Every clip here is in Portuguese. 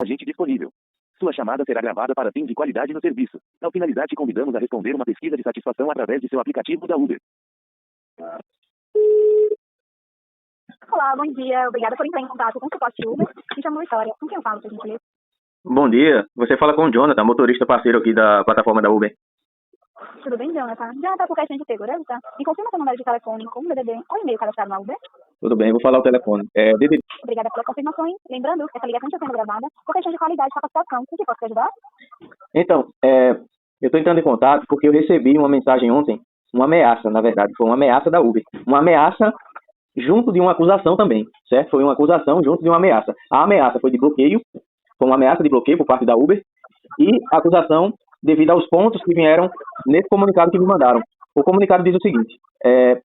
agente disponível. Sua chamada será gravada para fins de qualidade no serviço. Ao finalizar, te convidamos a responder uma pesquisa de satisfação através de seu aplicativo da Uber. Olá, bom dia. Obrigada por entrar em contato com o suporte Uber. Me chamo Vitória. Com quem eu falo, por gentileza? Bom dia, você fala com o Jonathan, motorista parceiro aqui da plataforma da Uber. Tudo bem, Jonathan? Jonathan, por questão de segurança, me confirma seu número de telefone com o DDD ou e-mail cadastrado na Uber? Tudo bem, vou falar o telefone. DDD. Obrigada pela confirmação. Lembrando que essa ligação está sendo gravada por questão de qualidade de capacitação. O que posso te ajudar? Então, eu estou entrando em contato porque eu recebi uma mensagem ontem, uma ameaça, na verdade, foi uma ameaça da Uber. Uma ameaça junto de uma acusação também, certo? Foi uma acusação junto de uma ameaça. A ameaça foi de bloqueio, foi uma ameaça de bloqueio por parte da Uber e a acusação devido aos pontos que vieram nesse comunicado que me mandaram. O comunicado diz o seguinte: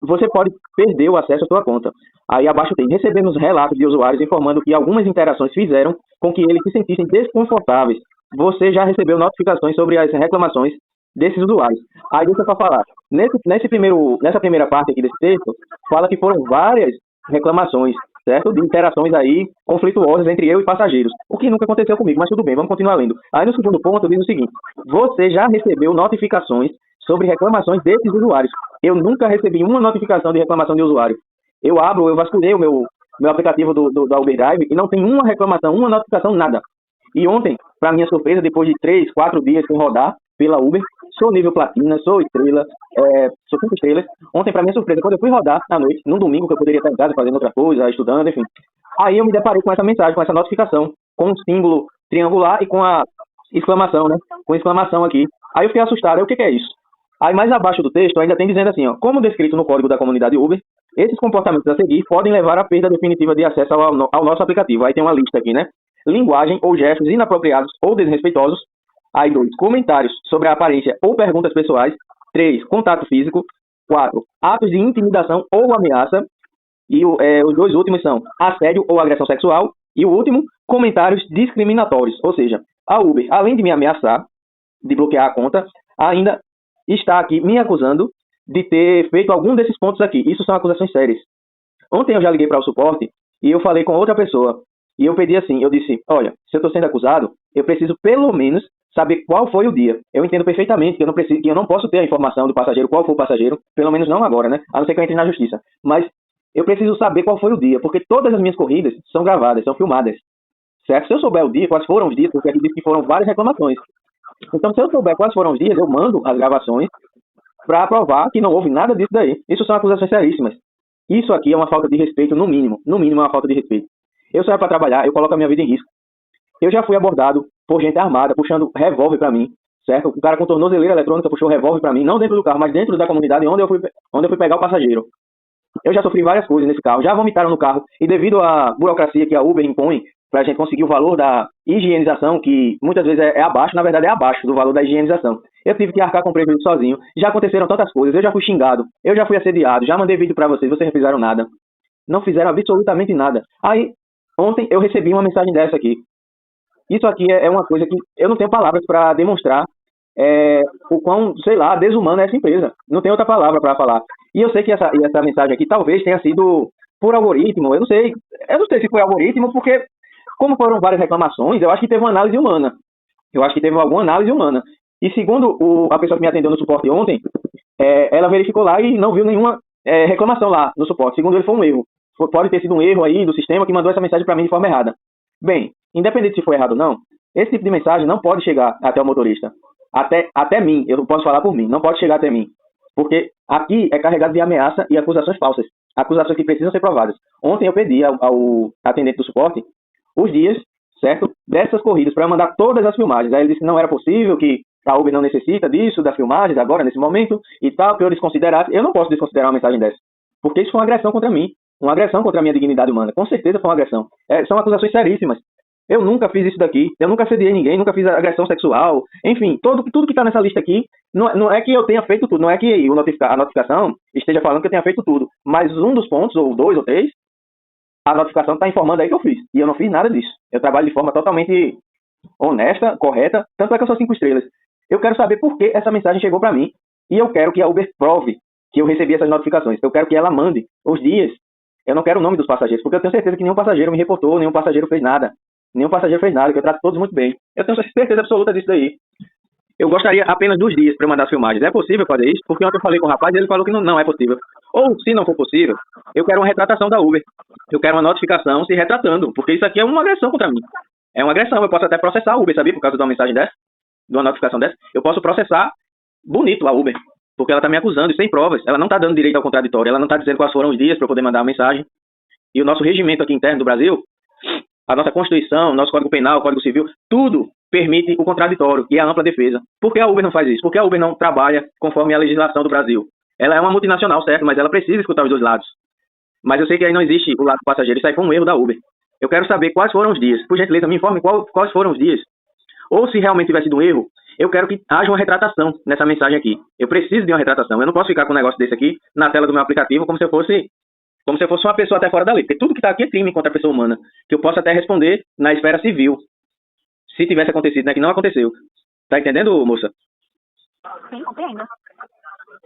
você pode perder o acesso à sua conta. Aí abaixo tem: recebemos relatos de usuários informando que algumas interações fizeram com que eles se sentissem desconfortáveis. Você já recebeu notificações sobre as reclamações desses usuários. Aí deixa eu só falar. Nessa primeira parte aqui desse texto, fala que foram várias reclamações, certo? De interações aí conflituosas entre eu e passageiros. O que nunca aconteceu comigo, mas tudo bem, vamos continuar lendo. Aí no segundo ponto diz o seguinte: você já recebeu notificações sobre reclamações desses usuários. Eu nunca recebi uma notificação de reclamação de usuário. Eu vasculhei o meu aplicativo da Uber Drive e não tem uma reclamação, uma notificação, nada. E ontem, para minha surpresa, depois de 3, 4 dias sem rodar pela Uber, sou nível platina, sou estrela, sou 5 estrelas. Ontem, para minha surpresa, quando eu fui rodar à noite, num domingo que eu poderia estar em casa fazendo outra coisa, estudando, enfim. Aí eu me deparei com essa mensagem, com essa notificação, com um símbolo triangular e com a exclamação, né? Com exclamação aqui. Aí eu fiquei assustado. Aí o que é isso? Aí mais abaixo do texto ainda tem dizendo assim, ó: como descrito no código da comunidade Uber, esses comportamentos a seguir podem levar à perda definitiva de acesso ao nosso aplicativo. Aí tem uma lista aqui, né? Linguagem ou gestos inapropriados ou desrespeitosos. Aí 2, comentários sobre a aparência ou perguntas pessoais. 3, contato físico. 4, atos de intimidação ou ameaça. E os 2 últimos são assédio ou agressão sexual. E o último, comentários discriminatórios. Ou seja, a Uber, além de me ameaçar, de bloquear a conta, ainda está aqui me acusando de ter feito algum desses pontos aqui. Isso são acusações sérias. Ontem eu já liguei para o suporte e eu falei com outra pessoa. E eu pedi assim, eu disse: olha, se eu estou sendo acusado, eu preciso pelo menos saber qual foi o dia. Eu entendo perfeitamente que eu não posso ter a informação do passageiro, qual foi o passageiro, pelo menos não agora, né? A não ser que eu entre na justiça. Mas eu preciso saber qual foi o dia, porque todas as minhas corridas são gravadas, são filmadas. Certo? Se eu souber o dia, quais foram os dias, porque aqui diz que foram várias reclamações. Então, se eu souber quais foram os dias, eu mando as gravações para provar que não houve nada disso daí. Isso são acusações seríssimas. Isso aqui é uma falta de respeito, no mínimo. No mínimo é uma falta de respeito. Eu saio para trabalhar, eu coloco a minha vida em risco. Eu já fui abordado por gente armada, puxando revólver para mim, certo? O cara com tornozeleira eletrônica puxou revólver para mim, não dentro do carro, mas dentro da comunidade onde eu fui pegar o passageiro. Eu já sofri várias coisas nesse carro, já vomitaram no carro, e devido à burocracia que a Uber impõe para a gente conseguir o valor da higienização, que muitas vezes é abaixo, na verdade é abaixo do valor da higienização. Eu tive que arcar com o prejuízo sozinho. Já aconteceram tantas coisas, eu já fui xingado, eu já fui assediado, já mandei vídeo para vocês não fizeram nada. Não fizeram absolutamente nada. Aí, ontem eu recebi uma mensagem dessa aqui. Isso aqui é uma coisa que eu não tenho palavras para demonstrar o quão, sei lá, desumana é essa empresa. Não tem outra palavra para falar. E eu sei que essa mensagem aqui talvez tenha sido por algoritmo. Eu não sei se foi algoritmo, porque como foram várias reclamações, eu acho que teve uma análise humana. Eu acho que teve alguma análise humana. E segundo a pessoa que me atendeu no suporte ontem, ela verificou lá e não viu nenhuma reclamação lá no suporte. Segundo ele, foi um erro. Pode ter sido um erro aí do sistema que mandou essa mensagem para mim de forma errada. Bem, independente se foi errado ou não, esse tipo de mensagem não pode chegar até o motorista. Até mim, eu não posso falar por mim, não pode chegar até mim. Porque aqui é carregado de ameaça e acusações falsas. Acusações que precisam ser provadas. Ontem eu pedi ao atendente do suporte os dias, certo, dessas corridas, para eu mandar todas as filmagens. Aí ele disse que não era possível, que a Uber não necessita disso, das filmagens, agora, nesse momento, e tal, que eu desconsiderasse. Eu não posso desconsiderar uma mensagem dessa. Porque isso foi uma agressão contra mim. Uma agressão contra a minha dignidade humana. Com certeza foi uma agressão. São acusações seríssimas. Eu nunca fiz isso daqui. Eu nunca assediei ninguém, nunca fiz agressão sexual. Enfim, tudo que está nessa lista aqui, não é que eu tenha feito tudo. Não é que a notificação esteja falando que eu tenha feito tudo. Mas um dos pontos, ou 2 ou 3, a notificação está informando aí que eu fiz. E eu não fiz nada disso. Eu trabalho de forma totalmente honesta, correta. Tanto é que eu sou 5 estrelas. Eu quero saber por que essa mensagem chegou para mim. E eu quero que a Uber prove que eu recebi essas notificações. Eu quero que ela mande os dias. Eu não quero o nome dos passageiros, porque eu tenho certeza que nenhum passageiro me reportou, nenhum passageiro fez nada. Nenhum passageiro fez nada, que eu trato todos muito bem. Eu tenho certeza absoluta disso daí. Eu gostaria apenas dos dias para mandar as filmagens. É possível fazer isso? Porque ontem eu falei com o rapaz e ele falou que não é possível. Ou, se não for possível, eu quero uma retratação da Uber. Eu quero uma notificação se retratando, porque isso aqui é uma agressão contra mim. É uma agressão. Eu posso até processar a Uber, sabia? Por causa de uma mensagem dessa, de uma notificação dessa. Eu posso processar bonito a Uber, porque ela está me acusando e sem provas. Ela não está dando direito ao contraditório. Ela não está dizendo quais foram os dias para eu poder mandar a mensagem. E o nosso regimento aqui interno do Brasil, a nossa Constituição, nosso Código Penal, Código Civil, tudo permite o contraditório e a ampla defesa. Por que a Uber não faz isso? Por que a Uber não trabalha conforme a legislação do Brasil? Ela é uma multinacional, certo? Mas ela precisa escutar os dois lados. Mas eu sei que aí não existe o lado do passageiro. Isso aí foi um erro da Uber. Eu quero saber quais foram os dias. Por gentileza, me informe quais foram os dias. Ou se realmente tivesse sido um erro, eu quero que haja uma retratação nessa mensagem aqui. Eu preciso de uma retratação. Eu não posso ficar com um negócio desse aqui na tela do meu aplicativo como se eu fosse uma pessoa até fora da lei. Porque tudo que está aqui é crime contra a pessoa humana. Que eu posso até responder na esfera civil. Se tivesse acontecido, né? Que não aconteceu. Tá entendendo, moça? Sim, compreendo.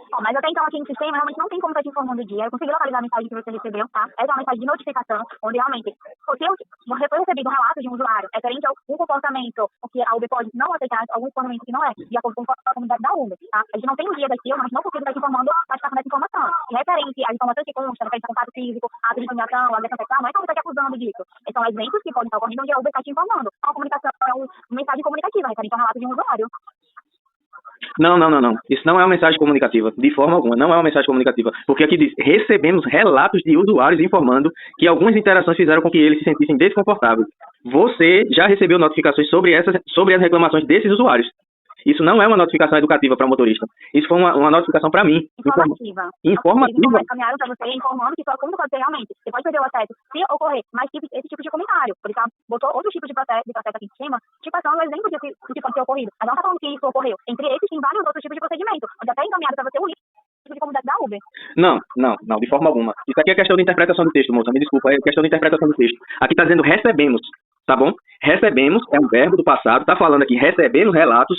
Bom, mas até então aqui no sistema realmente não tem como estar te informando o dia. Eu consegui localizar a mensagem que você recebeu, tá? Essa é uma mensagem de notificação, onde realmente, se foi recebido um relato de um usuário referente a um comportamento que a Uber pode não aceitar, algum comportamento que não é de acordo com a comunidade da Uber, tá? A gente não tem um dia daqui, mas não consigo estar te informando a satisfação dessa informação. E referente às informações que constam, referente a contato físico, ato de intimidação, agressão sexual, não é como você está te acusando disso. São eventos que podem estar ocorrendo onde a Uber está te informando. É uma comunicação, é uma mensagem comunicativa referente a um relato de um usuário. Não. Isso não é uma mensagem comunicativa, de forma alguma. Não é uma mensagem comunicativa. Porque aqui diz, recebemos relatos de usuários informando que algumas interações fizeram com que eles se sentissem desconfortáveis. Você já recebeu notificações sobre as reclamações desses usuários. Isso não é uma notificação educativa para o motorista. Isso foi uma notificação para mim. Informativa. Informativa. Eles encaminharam para você informando que sua conta pode ser realmente. Você pode perder o acesso se ocorrer mais esse tipo de comentário. Por isso, botou outro tipo de processo aqui em cima, te passando um exemplo do que pode ter ocorrido. Mas não está falando que isso ocorreu. Entre esses, tem vários outros tipos de procedimento, onde até encaminhado para você o link de comunidade da Uber. Não, de forma alguma. Isso aqui é questão de interpretação do texto, moça. Me desculpa, é questão de interpretação do texto. Aqui está dizendo recebemos, tá bom? Recebemos é um verbo do passado, está falando aqui recebemos relatos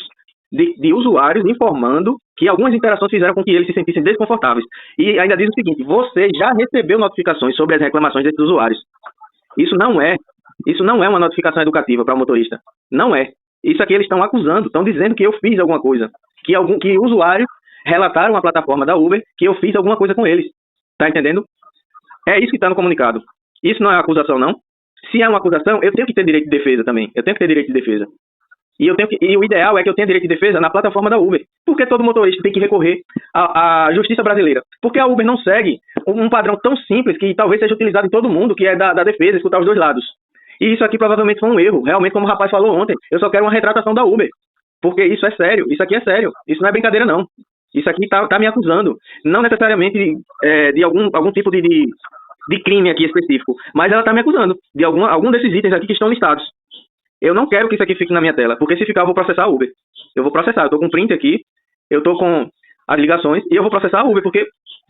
de usuários informando que algumas interações fizeram com que eles se sentissem desconfortáveis. E ainda diz o seguinte, você já recebeu notificações sobre as reclamações desses usuários. Isso não é uma notificação educativa para o motorista. Não é. Isso aqui eles estão acusando, estão dizendo que eu fiz alguma coisa. Que usuários relataram à plataforma da Uber que eu fiz alguma coisa com eles. Tá entendendo? É isso que está no comunicado. Isso não é acusação, não. Se é uma acusação, eu tenho que ter direito de defesa também. Eu tenho que ter direito de defesa. E o ideal é que eu tenha direito de defesa na plataforma da Uber. Porque todo motorista tem que recorrer à justiça brasileira. Porque a Uber não segue um padrão tão simples que talvez seja utilizado em todo mundo, que é da defesa, escutar os dois lados. E isso aqui provavelmente foi um erro. Realmente, como o rapaz falou ontem, eu só quero uma retratação da Uber. Porque isso é sério. Isso aqui é sério. Isso não é brincadeira, não. Isso aqui tá me acusando. Não necessariamente de algum tipo de crime aqui específico. Mas ela tá me acusando de algum desses itens aqui que estão listados. Eu não quero que isso aqui fique na minha tela, porque se ficar eu vou processar a Uber. Eu vou processar, eu tô com um print aqui, eu tô com as ligações e eu vou processar a Uber, porque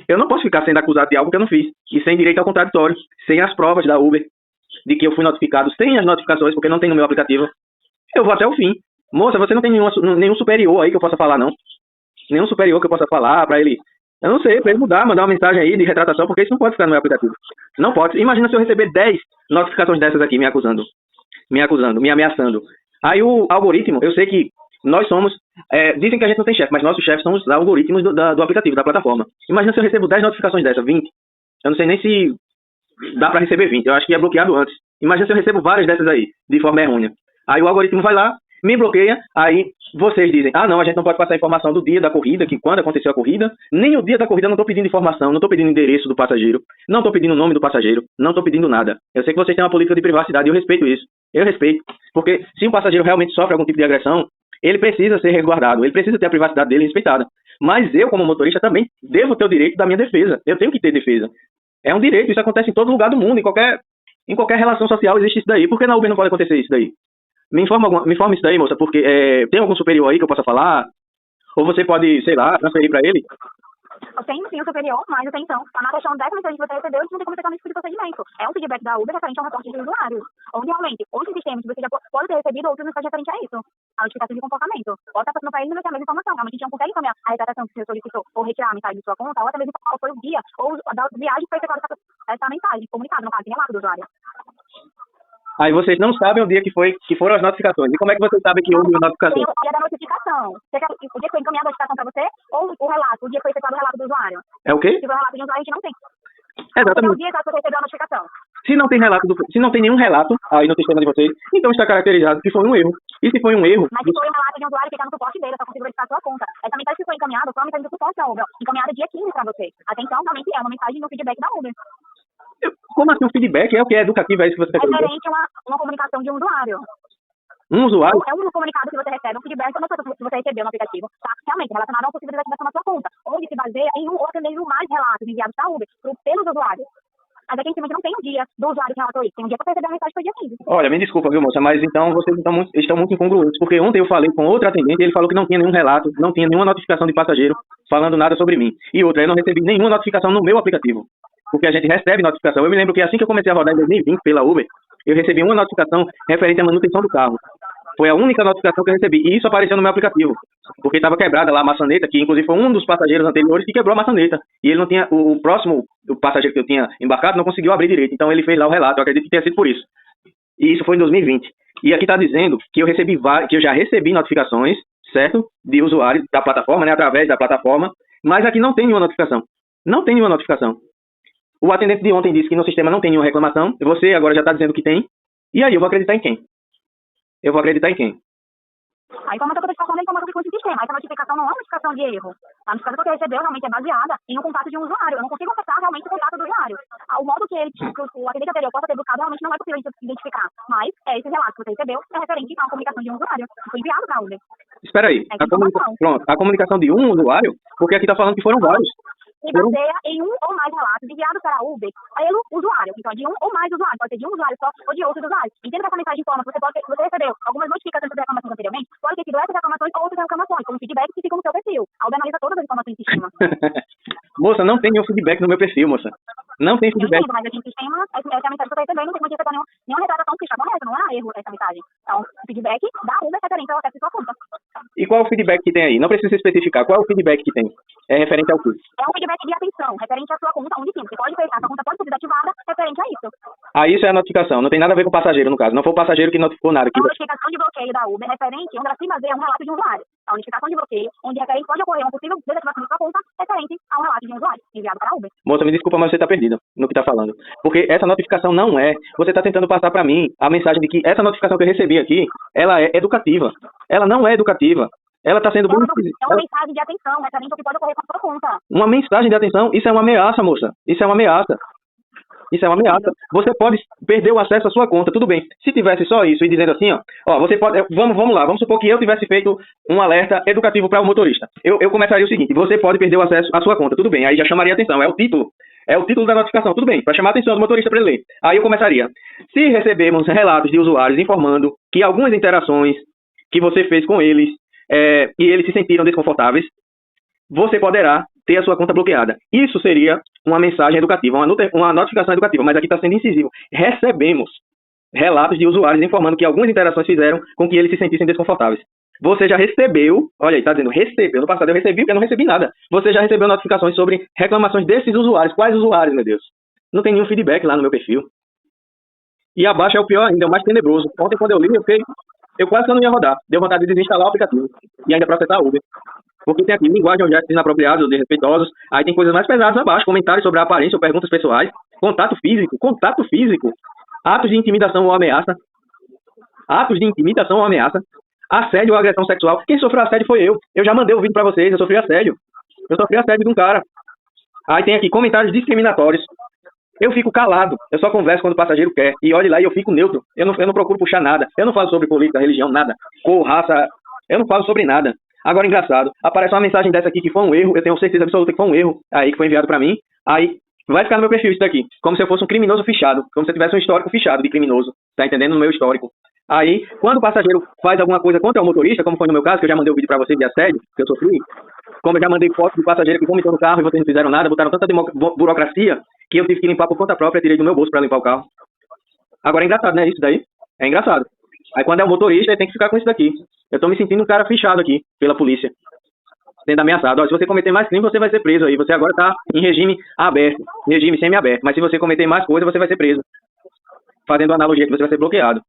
eu não posso ficar sendo acusado de algo que eu não fiz, e sem direito ao contraditório, sem as provas da Uber, de que eu fui notificado, sem as notificações, porque não tem no meu aplicativo. Eu vou até o fim. Moça, você não tem nenhum superior aí que eu possa falar, não? Nenhum superior que eu possa falar pra ele... Eu não sei, pra ele mandar uma mensagem aí de retratação, porque isso não pode ficar no meu aplicativo. Não pode. Imagina se eu receber 10 notificações dessas aqui me acusando, me ameaçando. Aí o algoritmo, eu sei que nós somos, dizem que a gente não tem chefe, mas nossos chefes são os algoritmos do aplicativo, da plataforma. Imagina se eu recebo 10 notificações dessas, 20. Eu não sei nem se dá para receber 20, eu acho que é bloqueado antes. Imagina se eu recebo várias dessas aí, de forma errônea. Aí o algoritmo vai lá, me bloqueia, aí vocês dizem, não, a gente não pode passar informação do dia da corrida, que quando aconteceu a corrida, nem o dia da corrida eu não estou pedindo informação, não estou pedindo endereço do passageiro, não estou pedindo o nome do passageiro, não estou pedindo nada. Eu sei que vocês têm uma política de privacidade e eu respeito isso. Eu respeito, porque se um passageiro realmente sofre algum tipo de agressão, ele precisa ser resguardado, ele precisa ter a privacidade dele respeitada. Mas eu, como motorista, também devo ter o direito da minha defesa. Eu tenho que ter defesa. É um direito, isso acontece em todo lugar do mundo, em qualquer relação social existe isso daí. Por que na Uber não pode acontecer isso daí? Me informa isso daí, moça, porque tem algum superior aí que eu possa falar? Ou você pode, sei lá, transferir para ele? Eu tenho sim o superior, mas atenção, tá na questão dessa mensagem que você recebeu, eles não tem como acertar nesse tipo de procedimento. É um feedback da Uber referente a um reporte de usuário. Onde realmente, outros sistemas que você já pode ter recebido, outros mensagens referente a isso. A notificação de comportamento. Ou tá passando para ele, não vai ter a mesma informação. Realmente a gente não consegue encaminhar a retratação que você solicitou, ou retirar a mensagem de sua conta, ou até mesmo qual foi o dia, ou da viagem que foi efetuada essa mensagem, comunicado, no caso, em relato do usuário. Aí vocês não sabem o dia que foram as notificações. E como é que vocês sabem que houve uma notificação? Tem o dia da notificação. Você quer o dia que foi encaminhada a notificação para você ou o relato, o dia que foi efetuado o relato do usuário? É o quê? Se for o relato de usuário, a gente não tem. Exatamente. O dia que você recebeu a notificação. Se não tem nenhum relato aí no sistema de vocês, então está caracterizado que foi um erro. E se foi um erro... Mas se foi um relato de um usuário que está no suporte dele, eu só consigo verificar a sua conta. Essa mensagem que foi encaminhada foi uma mensagem do suporte da Uber, encaminhada dia 15 para você. Atenção, realmente é uma mensagem no feedback da Uber. Como assim um feedback? É o que é educativo, é isso que você quer dizer? Referente a uma comunicação de um usuário. Um usuário? É um comunicado que você recebe, um feedback que você recebeu no aplicativo, tá? Realmente, relacionado a uma possível desativação na sua conta, onde se baseia em um ou até mesmo mais relatos enviados para a Uber pelos usuários. Mas aqui em cima não tem um dia do usuário que relatou isso. Tem um dia que você recebeu a mensagem que foi dia 15. Olha, me desculpa, viu, moça, mas então vocês estão muito incongruentes, porque ontem eu falei com outro atendente e ele falou que não tinha nenhum relato, não tinha nenhuma notificação de passageiro falando nada sobre mim. E outra, eu não recebi nenhuma notificação no meu aplicativo, porque a gente recebe notificação. Eu me lembro que assim que eu comecei a rodar em 2020 pela Uber, eu recebi uma notificação referente à manutenção do carro. Foi a única notificação que eu recebi. E isso apareceu no meu aplicativo. Porque estava quebrada lá a maçaneta, que inclusive foi um dos passageiros anteriores que quebrou a maçaneta. E ele não tinha. O passageiro que eu tinha embarcado não conseguiu abrir direito. Então ele fez lá o relato. Eu acredito que tenha sido por isso. E isso foi em 2020. E aqui está dizendo que eu já recebi notificações, certo? De usuários da plataforma, né? Através da plataforma. Mas aqui não tem nenhuma notificação. Não tem nenhuma notificação. O atendente de ontem disse que no sistema não tem nenhuma reclamação. Você agora já está dizendo que tem. E aí, eu vou acreditar em quem? Eu vou acreditar em quem? A informação que eu estou te passando é a informação que foi no sistema. Essa notificação não é uma notificação de erro. A notificação que você recebeu realmente é baseada em um contato de um usuário. Eu não consigo acessar realmente o contato do usuário. O modo que o atendente anterior possa ter buscado realmente não é possível identificar. Mas esse relato que você recebeu é referente a uma comunicação de um usuário que foi enviado para a Uber. Espera aí. A comunicação de um usuário? Porque aqui está falando que foram vários. Se baseia em um ou mais relatos enviados para a Uber pelo usuário. Então, de um ou mais usuários. Pode ser de um usuário só ou de outros usuários. Entenda que essa mensagem informa que você recebeu algumas notificações sobre reclamações anteriormente. Pode ter sido essas reclamações ou outras reclamações, como feedback que ficam no seu perfil. A Uber analisa todas as informações em sistema. Moça, não tem nenhum feedback no meu perfil, moça. Não tem feedback. Mas aqui no sistema, essa é a mensagem que você recebeu, não tem como dizer nenhuma retratação que está correta, não é erro essa mensagem. Então, o feedback da Uber é referente ao acesso à sua conta. E qual é o feedback que tem aí? Não precisa especificar. Qual é o feedback que tem? É referente ao quê? É um feedback de atenção, referente à sua conta, onde sim, você pode ver, a sua conta pode ser desativada referente a isso. Ah, isso é a notificação. Não tem nada a ver com o passageiro, no caso. Não foi o passageiro que notificou nada. É uma notificação de bloqueio da Uber referente, onde ela se baseia um relato de um usuário. A notificação de bloqueio, onde referente pode ocorrer uma possível desativação da sua conta referente a um relato de um usuário enviado para a Uber. Moça, me desculpa, mas você está perdida no que está falando. Porque essa notificação não é... Você está tentando passar para mim a mensagem de que essa notificação que eu recebi aqui, ela é educativa. Ela não é educativa. Ela está sendo... É uma mensagem de atenção, referente ao que pode ocorrer com a sua conta. Uma mensagem de atenção? Isso é uma ameaça, moça. Isso é uma ameaça. Isso é uma ameaça. Você pode perder o acesso à sua conta, tudo bem. Se tivesse só isso e dizendo assim, ó, você pode... Vamos lá, vamos supor que eu tivesse feito um alerta educativo para o motorista. Eu começaria o seguinte, você pode perder o acesso à sua conta, tudo bem. Aí já chamaria atenção, é o título. É o título da notificação, tudo bem, para chamar a atenção do motorista para ele ler. Aí eu começaria. Se recebemos relatos de usuários informando que algumas interações que você fez com eles e eles se sentiram desconfortáveis, você poderá ter a sua conta bloqueada. Isso seria uma mensagem educativa, uma notificação educativa, mas aqui está sendo incisivo. Recebemos relatos de usuários informando que algumas interações fizeram com que eles se sentissem desconfortáveis. Você já recebeu, olha aí, está dizendo recebeu. No passado eu recebi, porque eu não recebi nada. Você já recebeu notificações sobre reclamações desses usuários. Quais usuários, meu Deus? Não tem nenhum feedback lá no meu perfil. E abaixo é o pior ainda, é o mais tenebroso. Ontem, quando eu li, eu quase que não ia rodar. Deu vontade de desinstalar o aplicativo e ainda processar a Uber. Porque tem aqui linguagem ou gestos inapropriados ou desrespeitosos. Aí tem coisas mais pesadas abaixo, comentários sobre a aparência ou perguntas pessoais, contato físico, atos de intimidação ou ameaça, assédio ou agressão sexual. Quem sofreu assédio foi eu. Eu já mandei o vídeo pra vocês, eu sofri assédio. Eu sofri assédio de um cara. Aí tem aqui comentários discriminatórios. Eu fico calado, eu só converso quando o passageiro quer. E olhe lá, eu fico neutro. Eu não procuro puxar nada. Eu não falo sobre política, religião, nada. Cor, raça, eu não falo sobre nada. Agora, engraçado, aparece uma mensagem dessa aqui que foi um erro. Eu tenho certeza absoluta que foi um erro aí que foi enviado pra mim. Aí vai ficar no meu perfil isso daqui. Como se eu fosse um criminoso fichado. Como se eu tivesse um histórico fichado de criminoso. Tá entendendo? No meu histórico. Aí, quando o passageiro faz alguma coisa contra o motorista, como foi no meu caso, que eu já mandei o vídeo pra vocês de assédio, que eu sofri, como eu já mandei foto do passageiro que vomitou no carro e vocês não fizeram nada, botaram tanta burocracia que eu tive que limpar por conta própria, tirei do meu bolso pra limpar o carro. Agora é engraçado, né? Isso daí é engraçado. Aí quando é o motorista, ele tem que ficar com isso daqui. Eu tô me sentindo um cara fichado aqui pela polícia, sendo ameaçado. Ó, se você cometer mais crime, você vai ser preso aí. Você agora tá em regime aberto, regime semi-aberto. Mas se você cometer mais coisa, você vai ser preso. fazendo analogia que você vai ser bloqueado.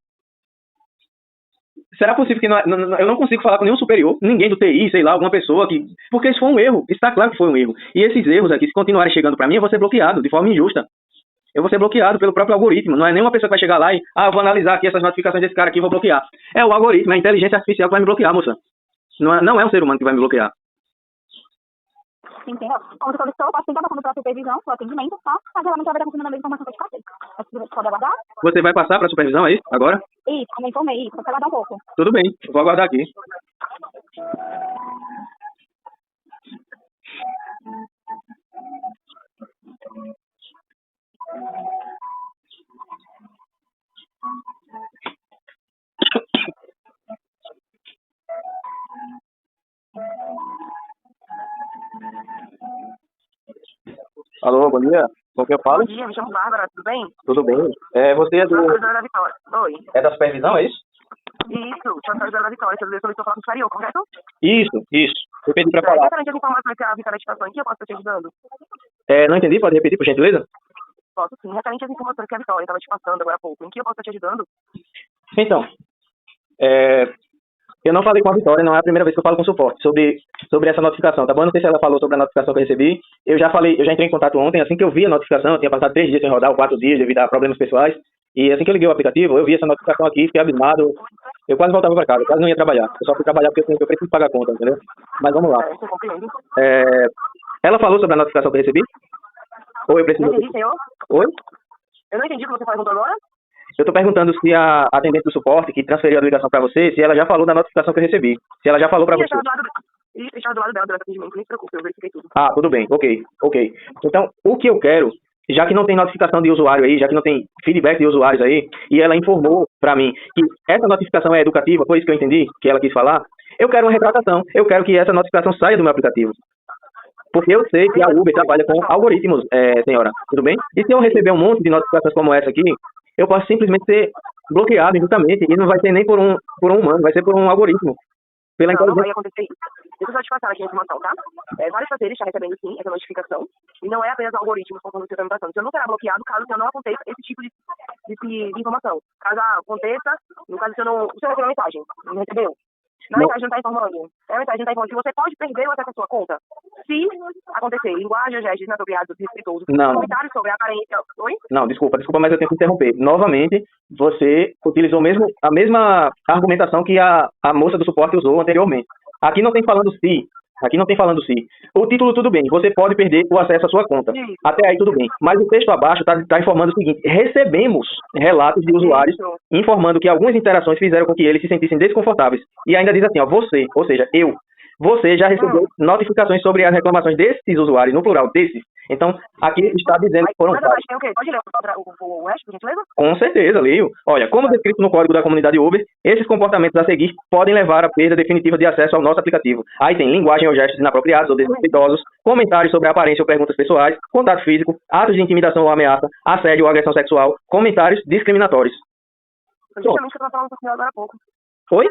Será possível que eu não consigo falar com nenhum superior, ninguém do TI, sei lá, alguma pessoa que... Porque isso foi um erro, está claro que foi um erro. E esses erros aqui, se continuarem chegando para mim, eu vou ser bloqueado de forma injusta. Eu vou ser bloqueado pelo próprio algoritmo. Não é nenhuma pessoa que vai chegar lá e... eu vou analisar aqui essas notificações desse cara aqui e vou bloquear. É o algoritmo, é a inteligência artificial que vai me bloquear, moça. Não é um ser humano que vai me bloquear. Entendeu? Como você solicitou, eu posso tentar passar para a supervisão, para o atendimento, tá? Mas geralmente ela vai estar confirmando a mesma informação que eu te passei. Mas você pode aguardar? Você vai passar para a supervisão, é isso? Agora? Isso, como eu informei, isso. Você vai dar um pouco. Tudo bem, eu vou aguardar aqui. Alô, bom dia. Com quem eu falo? Bom dia, me chamo Bárbara, tudo bem? Tudo bem. Você é Supervisora da Vitória. Oi. É da supervisão, é isso? Isso, sou supervisora da Vitória. Você solicitou falar com o superior, correto? Isso. Eu pedi para falar. Exatamente as informações que a Vitória te passou aqui, eu posso estar te ajudando? Não entendi, pode repetir, por gentileza? Posso sim, referente às informações que a Vitória estava te passando agora há pouco. Em que eu posso estar te ajudando? Então, eu não falei com a Vitória, não é a primeira vez que eu falo com o suporte sobre essa notificação, tá bom? Eu não sei se ela falou sobre a notificação que eu recebi. Eu já entrei em contato ontem, assim que eu vi a notificação, eu tinha passado 3 dias sem rodar, ou 4 dias, devido a problemas pessoais. E assim que eu liguei o aplicativo, eu vi essa notificação aqui, fiquei abismado. Eu quase voltava para casa, eu quase não ia trabalhar. Eu só fui trabalhar porque eu preciso pagar a conta, entendeu? Mas vamos lá. Eu compreendo. Ela falou sobre a notificação que eu recebi? Ou eu preciso... Não entendi, senhor? Oi? Eu não entendi o que você perguntou agora. Eu estou perguntando se a atendente do suporte que transferiu a ligação para você, se ela já falou da notificação que eu recebi. Se ela já falou para você. Isso, estava do lado dela durante o atendimento, não se preocupe, eu verifiquei tudo. Ah, tudo bem, ok. Então, o que eu quero, já que não tem notificação de usuário aí, já que não tem feedback de usuários aí, e ela informou para mim que essa notificação é educativa, foi isso que eu entendi, que ela quis falar, eu quero uma retratação, eu quero que essa notificação saia do meu aplicativo. Porque eu sei que a Uber trabalha com algoritmos, senhora, tudo bem? E se eu receber um monte de notificações como essa aqui, eu posso simplesmente ser bloqueado injustamente, e não vai ser nem por um humano, vai ser por um algoritmo. Pela não vai inteligência. acontecer isso. Deixa eu só te passar aqui a informação, tá? Vários parceiros estão recebendo sim essa notificação, e não é apenas algoritmos conforme você está me passando. Então não será bloqueado caso não aconteça esse tipo de informação. Caso aconteça, no caso você não recebeu a mensagem, não recebeu? Na mensagem não está informando. A mensagem está informando que você pode perder o acesso à sua conta se acontecer linguagem, gestos inapropriados, desrespeitosos, comentários sobre a aparência. Oi? Não, desculpa, mas eu tenho que interromper. Novamente, você utilizou a mesma argumentação que a moça do suporte usou anteriormente. Aqui não tem falando se. O título, tudo bem, você pode perder o acesso à sua conta. Isso. Até aí, tudo bem. Mas o texto abaixo está informando o seguinte: recebemos relatos de usuários informando que algumas interações fizeram com que eles se sentissem desconfortáveis. E ainda diz assim, ó, você, ou seja, você já recebeu notificações sobre as reclamações desses usuários, no plural, desses. Então, aqui está dizendo que foram... Pode ler o resto, por gentileza? Com certeza, leio. Olha, como descrito no código da comunidade Uber, esses comportamentos a seguir podem levar à perda definitiva de acesso ao nosso aplicativo. Aí tem linguagem ou gestos inapropriados ou desrespeitosos, comentários sobre a aparência ou perguntas pessoais, contato físico, atos de intimidação ou ameaça, assédio ou agressão sexual, comentários discriminatórios. Foi justamente o que eu estava falando com o senhor agora há pouco. Oi?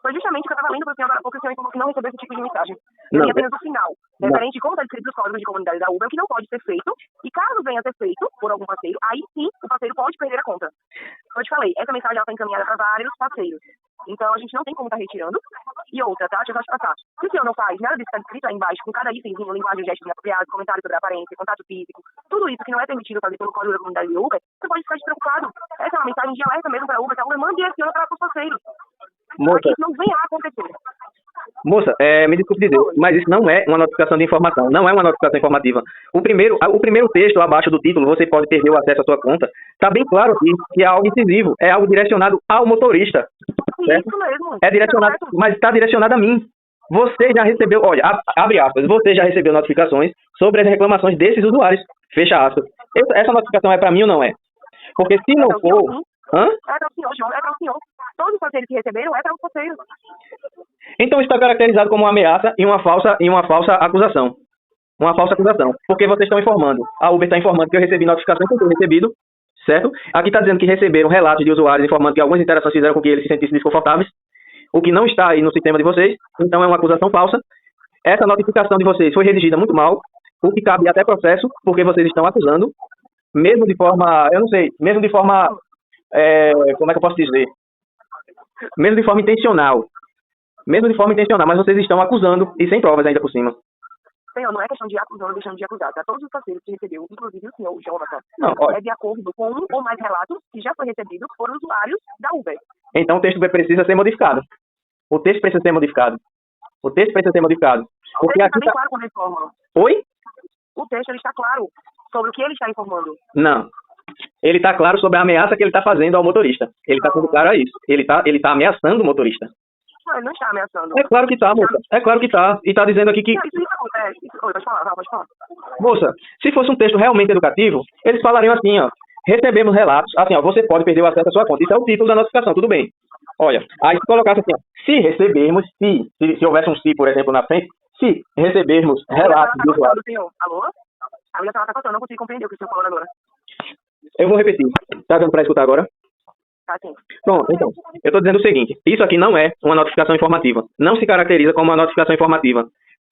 Foi justamente o que eu estava lendo para o senhor agora há pouco, e o senhor informou que não recebeu esse tipo de mensagem. Eu Não. li apenas o final, referente como está descrito nos códigos de comunidade da Uber, que não pode ser feito, e caso venha a ser feito por algum parceiro, aí sim o parceiro pode perder a conta. Como eu te falei, essa mensagem está encaminhada para vários parceiros. Então a gente não tem como estar retirando. E outra, tá? Deixa eu só te passar. Se o senhor não faz nada disso que está escrito aí embaixo, com cada itemzinho, linguagem, gestos inapropriados, comentário sobre a aparência, contato físico, tudo isso que não é permitido fazer pelo código da comunidade de Uber, você pode ficar despreocupado. Essa é uma mensagem de alerta mesmo para a Uber, que a Uber manda e direciona para os parceiros. Para que isso não venha a acontecer. Moça, me desculpe dizer, mas isso não é uma notificação de informação, não é uma notificação informativa. O primeiro texto abaixo do título, você pode perder o acesso à sua conta, está bem claro aqui que é algo incisivo, é algo direcionado ao motorista. Certo? Isso mesmo. É direcionado, mas está direcionado a mim. Você já recebeu, olha, abre aspas, você já recebeu notificações sobre as reclamações desses usuários, fecha aspas. Essa notificação é para mim ou não é? Porque se não for... Hã? É para o senhor, João, é para o senhor. Todos os parceiros que receberam é para os parceiros. Então está caracterizado como uma ameaça e uma falsa acusação. Uma falsa acusação. Porque vocês estão informando. A Uber está informando que eu recebi notificação que eu tenho recebido, certo? Aqui está dizendo que receberam relatos de usuários informando que algumas interações fizeram com que eles se sentissem desconfortáveis, o que não está aí no sistema de vocês, então é uma acusação falsa. Essa notificação de vocês foi redigida muito mal, o que cabe até processo, porque vocês estão acusando, mesmo de forma, eu não sei, mesmo de forma como é que eu posso dizer? Mesmo de forma intencional. Mesmo de forma intencional, mas vocês estão acusando e sem provas ainda por cima. Senhor, não é questão de acusar ou deixando de acusar. Tá? Todos os parceiros que recebeu, inclusive o senhor, o Jonathan, Não, olha. é de acordo com um ou mais relatos que já foi recebido por usuários da Uber. Então o texto precisa ser modificado. O texto precisa ser modificado. O texto precisa ser modificado. O Porque texto aqui está bem tá... claro quando ele informa. Oi? O texto ele está claro sobre o que ele está informando. Não. Ele está claro sobre a ameaça que ele está fazendo ao motorista. Ele está sendo claro a isso. Ele tá ameaçando o motorista. Não, ele não está ameaçando. É claro que tá, moça. É claro que tá. E tá dizendo aqui que... Não, isso acontece. Oi, pode falar, pode falar. Moça, se fosse um texto realmente educativo, eles falariam assim, ó. Recebemos relatos, assim, ó, você pode perder o acesso à sua conta. Isso é o título da notificação, tudo bem. Olha, aí se colocasse assim, ó, se recebermos, se houvesse um se, por exemplo, na frente, se recebermos relatos do usuário... Alô? A minha tela tá cortando, não consigo compreender o que o senhor falou agora. Eu vou repetir. Tá dando para escutar agora? Tá, sim. Pronto, então, eu estou dizendo o seguinte, isso aqui não é uma notificação informativa, não se caracteriza como uma notificação informativa.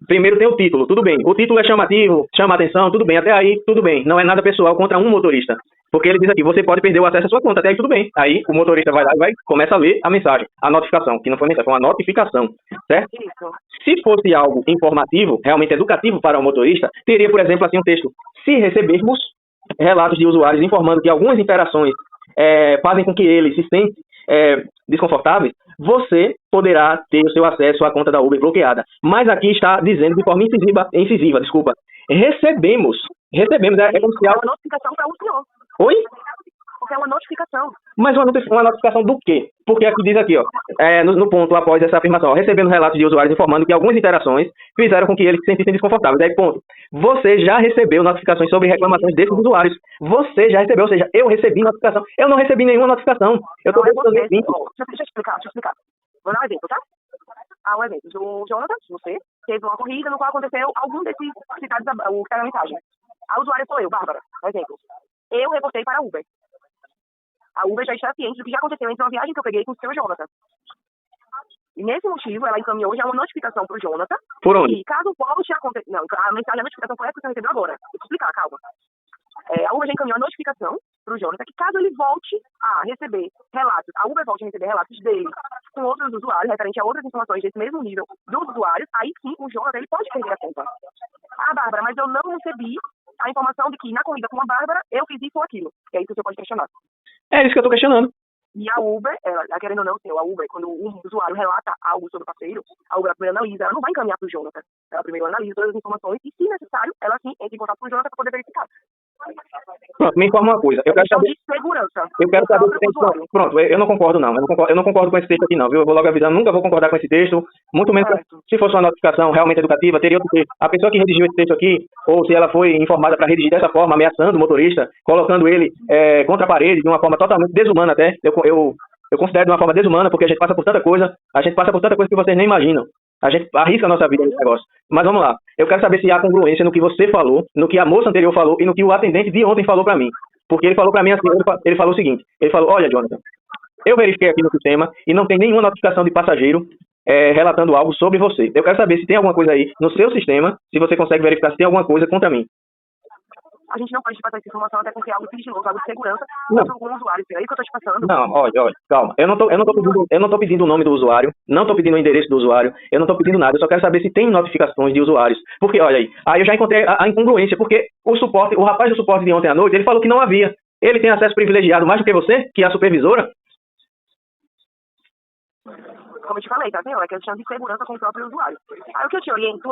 Primeiro tem o título, tudo bem, o título é chamativo, chama a atenção, tudo bem, até aí tudo bem, não é nada pessoal contra um motorista, porque ele diz aqui, você pode perder o acesso à sua conta, até aí tudo bem, aí o motorista vai lá e começa a ler a mensagem, a notificação, que não foi mensagem, foi uma notificação, certo? Isso. Se fosse algo informativo, realmente educativo para o motorista, teria, por exemplo, assim um texto, se recebermos relatos de usuários informando que algumas interações fazem com que ele se sente desconfortável, você poderá ter o seu acesso à conta da Uber bloqueada. Mas aqui está dizendo de forma incisiva, desculpa. Recebemos, é como se É uma notificação para o senhor. Oi? Porque é uma notificação. Mas uma notificação do quê? Porque aqui diz aqui, ó, no ponto após essa afirmação, ó, recebendo relatos de usuários informando que algumas interações fizeram com que eles se sentissem desconfortáveis. Aí, ponto. Você já recebeu notificações sobre reclamações desses usuários. Você já recebeu, ou seja, eu recebi notificação. Eu não recebi nenhuma notificação. Eu estou Deixa respondendo eu explicar. Vou dar um exemplo, tá? Um exemplo. O Jonathan, você, teve uma corrida no qual aconteceu algum desses citados, o que está na mensagem. A usuária sou eu, Bárbara, por exemplo. Eu reportei para a Uber. A Uber já está ciente do que já aconteceu entre uma viagem que eu peguei com o seu Jonathan. E nesse motivo, ela encaminhou já uma notificação para o Jonathan. Por onde? E caso volte a acontecer... Não, a mensagem, a notificação foi essa que você recebeu agora. Vou te explicar, calma. A Uber já encaminhou a notificação para o Jonathan que caso ele volte a receber relatos, a Uber volte a receber relatos dele com outros usuários, referente a outras informações desse mesmo nível dos usuários, aí sim o Jonathan ele pode perder a conta. Ah, Bárbara, mas eu não recebi a informação de que na corrida com a Bárbara eu fiz isso ou aquilo. É isso que você pode questionar. É isso que eu estou questionando. E a Uber, querendo ou não, senhor, a Uber, quando um usuário relata algo sobre o parceiro, a Uber primeiro analisa, ela não vai encaminhar para o Jonathan. Ela primeiro analisa todas as informações e, se necessário, ela sim entra em contato com o Jonathan para poder verificar. Pronto, me informa uma coisa. Eu quero saber. De segurança. Eu quero saber se tem... Pronto, eu não concordo, não. Eu não concordo com esse texto aqui, não, viu? Eu vou logo avisando, nunca vou concordar com esse texto. Muito menos se fosse uma notificação realmente educativa, teria outro texto. A pessoa que redigiu esse texto aqui, ou se ela foi informada para redigir dessa forma, ameaçando o motorista, colocando ele contra a parede, de uma forma totalmente desumana até. Eu considero de uma forma desumana, porque a gente passa por tanta coisa que vocês nem imaginam. A gente arrisca a nossa vida nesse negócio. Mas vamos lá. Eu quero saber se há congruência no que você falou, no que a moça anterior falou e no que o atendente de ontem falou pra mim. Porque ele falou pra mim assim, ele falou o seguinte, ele falou, olha, Jonathan, eu verifiquei aqui no sistema e não tem nenhuma notificação de passageiro relatando algo sobre você. Eu quero saber se tem alguma coisa aí no seu sistema, se você consegue verificar se tem alguma coisa contra mim. A gente não pode te passar essa informação até porque é algo sigiloso, algo de segurança não. para algum usuário. É isso que eu tô te passando. Não, olha, calma. Eu não tô pedindo o nome do usuário, não tô pedindo o endereço do usuário, eu não tô pedindo nada, eu só quero saber se tem notificações de usuários. Porque, olha aí eu já encontrei a incongruência, porque o rapaz do suporte de ontem à noite, ele falou que não havia. Ele tem acesso privilegiado mais do que você, que é a supervisora? Como eu te falei, tá, senhor? É questão de segurança com o próprio usuário. Aí o que eu te oriento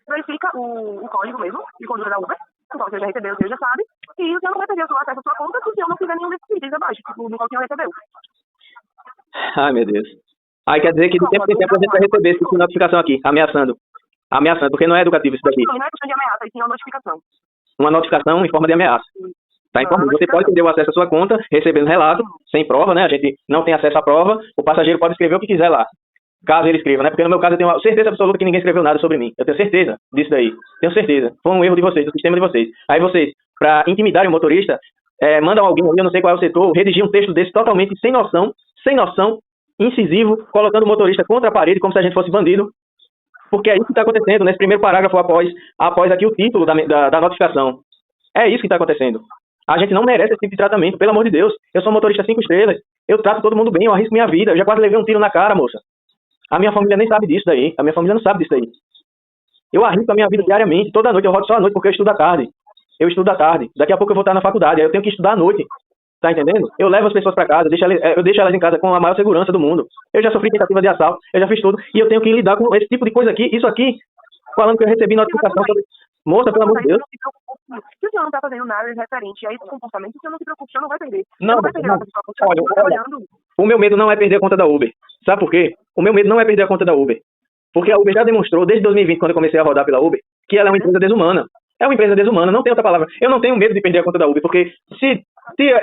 verifica o código mesmo de conduta da Uber. O qual você já recebeu, você já sabe. E o senhor não vai perder o seu acesso à sua conta se o senhor não fizer nenhum desses itens abaixo, tipo, no qual o senhor recebeu. Ai, meu Deus. Aí quer dizer que de tempo em tempo a gente vai receber esse tipo de notificação aqui, ameaçando. Ameaçando, porque não é educativo isso daqui. Não é questão de ameaça, e sim uma notificação. Uma notificação em forma de ameaça. Tá informando. Você pode perder o acesso à sua conta, recebendo relato, sem prova, né? A gente não tem acesso à prova, o passageiro pode escrever o que quiser lá. Caso ele escreva, né? Porque no meu caso eu tenho certeza absoluta que ninguém escreveu nada sobre mim. Eu tenho certeza disso daí. Tenho certeza. Foi um erro de vocês, do sistema de vocês. Aí vocês, para intimidarem o motorista, mandam alguém, eu não sei qual é o setor, redigir um texto desse totalmente sem noção, incisivo, colocando o motorista contra a parede, como se a gente fosse bandido. Porque é isso que está acontecendo nesse primeiro parágrafo após aqui o título da notificação. É isso que está acontecendo. A gente não merece esse tipo de tratamento, pelo amor de Deus. Eu sou motorista 5 estrelas. Eu trato todo mundo bem, eu arrisco minha vida. Eu já quase levei um tiro na cara, moça. A minha família nem sabe disso daí. A minha família não sabe disso daí. Eu arrisco a minha vida diariamente. Toda noite eu rodo só à noite porque eu estudo à tarde. Eu estudo à tarde. Daqui a pouco eu vou estar na faculdade. Aí eu tenho que estudar à noite. Tá entendendo? Eu levo as pessoas pra casa, eu deixo elas em casa com a maior segurança do mundo. Eu já sofri tentativa de assalto, eu já fiz tudo. E eu tenho que lidar com esse tipo de coisa aqui, isso aqui, falando que eu recebi notificação sobre... Moça, pelo amor de Deus. Se o senhor não tá fazendo nada referente a esse comportamento, o senhor não se preocupe, o senhor não vai perder. Não, vai perder não. Olha, o meu medo não é perder a conta da Uber. Sabe por quê? O meu medo não é perder a conta da Uber. Porque a Uber já demonstrou, desde 2020, quando eu comecei a rodar pela Uber, que ela é uma empresa desumana. É uma empresa desumana, não tem outra palavra. Eu não tenho medo de perder a conta da Uber, porque se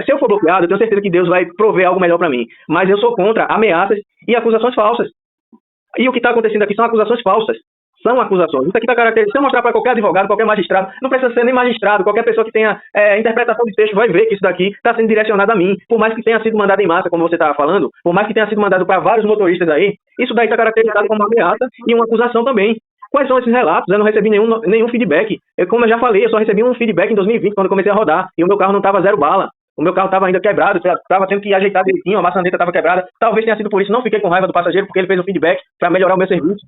eu for bloqueado, eu tenho certeza que Deus vai prover algo melhor para mim. Mas eu sou contra ameaças e acusações falsas. E o que está acontecendo aqui são acusações falsas. São acusações. Isso aqui está caracterizado. Se eu mostrar para qualquer advogado, qualquer magistrado, não precisa ser nem magistrado, qualquer pessoa que tenha interpretação de texto vai ver que isso daqui está sendo direcionado a mim. Por mais que tenha sido mandado em massa, como você estava falando, por mais que tenha sido mandado para vários motoristas aí, isso daí está caracterizado como uma ameaça e uma acusação também. Quais são esses relatos? Eu não recebi nenhum feedback. Como eu já falei, eu só recebi um feedback em 2020, quando eu comecei a rodar, e o meu carro não estava 0 bala. O meu carro estava ainda quebrado, estava tendo que ajeitar direitinho, a maçaneta estava quebrada. Talvez tenha sido por isso. Não fiquei com raiva do passageiro, porque ele fez um feedback para melhorar o meu serviço.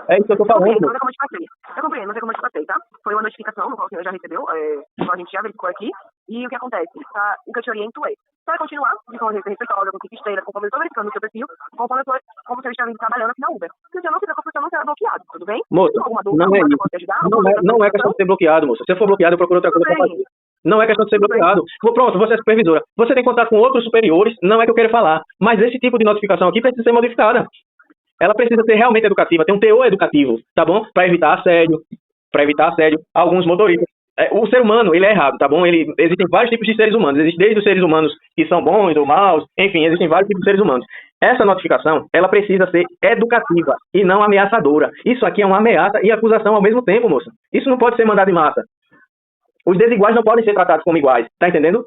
É isso que eu estou falando. Eu compreendo, mas é como eu te passei, tá? Foi uma notificação, no qual o senhor já recebeu, a gente já verificou aqui. E o que acontece? Tá? O que eu te oriento é, para continuar de forma respeitosa, com 5 estrelas, conforme eu estou verificando o seu perfil, como o senhor está vindo trabalhando aqui na Uber. Se o senhor não se preocupe, o senhor não será bloqueado, tudo bem? Moça, não é isso. Não é questão de ser bloqueado, moça. Se eu for bloqueado, eu procuro outra coisa para fazer. Não é questão de ser bloqueado. Pronto, você é supervisora. Você tem contato com outros superiores, não é que eu quero falar. Mas esse tipo de notificação aqui precisa ser modificada. Ela precisa ser realmente educativa, tem um teor educativo, tá bom? Para evitar assédio. Alguns motoristas. O ser humano, ele é errado, tá bom? Existem vários tipos de seres humanos. Existem desde os seres humanos que são bons ou maus, enfim, existem vários tipos de seres humanos. Essa notificação, ela precisa ser educativa e não ameaçadora. Isso aqui é uma ameaça e acusação ao mesmo tempo, moça. Isso não pode ser mandado em massa. Os desiguais não podem ser tratados como iguais, tá entendendo?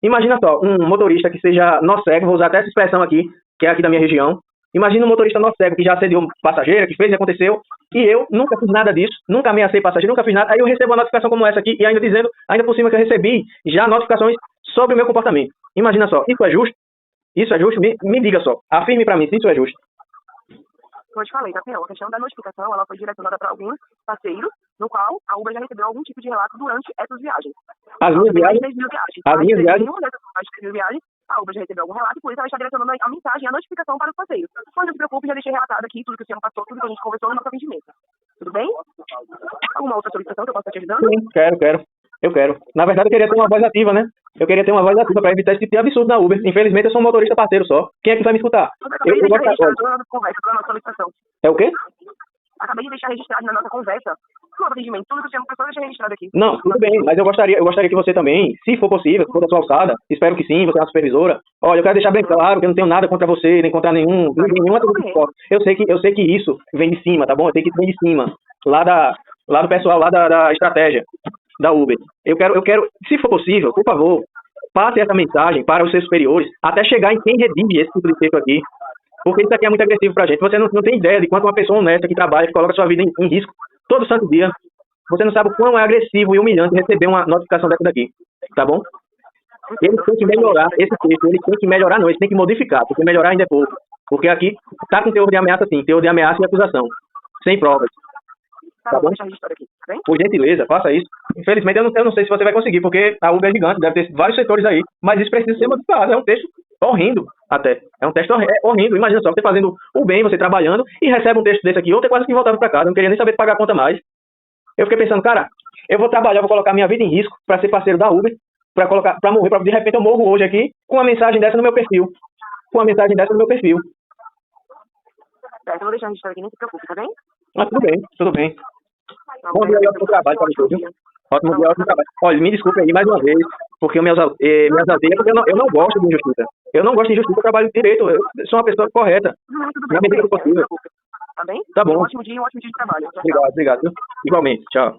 Imagina só, um motorista que seja nó cego, vou usar até essa expressão aqui, que é aqui da minha região. Imagina um motorista nó cego que já assediou passageira, que fez e aconteceu, e eu nunca fiz nada disso, nunca ameacei passageiro, nunca fiz nada, aí eu recebo uma notificação como essa aqui, e ainda dizendo, ainda por cima que eu recebi já notificações sobre o meu comportamento. Imagina só, isso é justo? Isso é justo? Me diga só, afirme para mim se isso é justo. Como eu te falei, Gabriel, a questão da notificação, ela foi direcionada para alguns parceiros, no qual a Uber já recebeu algum tipo de relato durante essas viagens. As minhas viagens? As minhas viagens? A Uber já recebeu algum relato e por isso ela está direcionando a mensagem, a notificação para os parceiros. Mas não se preocupe, já deixei relatado aqui tudo que o senhor passou, tudo que a gente conversou no nosso atendimento. Tudo bem? Alguma outra solicitação que eu possa estar te ajudando? Sim, eu quero. Na verdade, eu queria ter uma voz ativa, né? Eu queria ter uma voz ativa para evitar esse tipo de absurdo na Uber. Infelizmente, eu sou um motorista parceiro só. Quem é que vai me escutar? Eu acabei de deixar registrado na nossa conversa, na nossa solicitação. É o quê? Acabei de deixar registrado na nossa conversa. No atendimento, tudo que o senhor passou, eu deixei registrado aqui. Não, tudo bem, mas eu gostaria que você também, se for possível, se for da sua alçada, espero que sim, você é uma supervisora. Olha, eu quero deixar bem claro que eu não tenho nada contra você, nem contra nenhuma eu sei que isso vem de cima, tá bom? Eu sei que vem de cima, lá do pessoal, lá da estratégia da Uber. Eu quero, se for possível, por favor, passe essa mensagem para os seus superiores, até chegar em quem redige esse tipo de texto aqui. Porque isso aqui é muito agressivo pra gente. Você não tem ideia de quanto uma pessoa honesta que trabalha, que coloca sua vida em risco todo santo dia. Você não sabe o quão é agressivo e humilhante receber uma notificação dessa daqui. Tá bom? Ele tem que melhorar esse texto. Ele tem que melhorar, não. Ele tem que modificar. Porque melhorar ainda é pouco. Porque aqui tá com teor de ameaça, sim. Teor de ameaça e acusação. Sem provas. Tá bom? Por gentileza, faça isso. Infelizmente, eu não sei se você vai conseguir, porque a Uber é gigante, deve ter vários setores aí. Mas isso precisa ser modificado. É um texto horrendo, até. É um texto horrendo. Imagina só, você fazendo o bem, você trabalhando, e recebe um texto desse aqui. Ontem quase que voltava pra casa, não queria nem saber de pagar a conta mais. Eu fiquei pensando, cara, eu vou trabalhar, vou colocar minha vida em risco pra ser parceiro da Uber, pra morrer, de repente eu morro hoje aqui, com uma mensagem dessa no meu perfil. Eu vou deixar a registrado aqui, nem se preocupe, tá bem? Ah, tudo bem. Bom dia aí, ótimo trabalho para você, viu? Ótimo dia, ótimo trabalho. Olha, me desculpe aí mais uma vez, porque eu me exaltei, porque eu não gosto de injustiça. Eu não gosto de injustiça, eu trabalho direito, eu sou uma pessoa correta. Não, tudo Na bem, medida do possível. tá bem? Tá bom. Um ótimo dia de trabalho. Obrigado. Igualmente, tchau.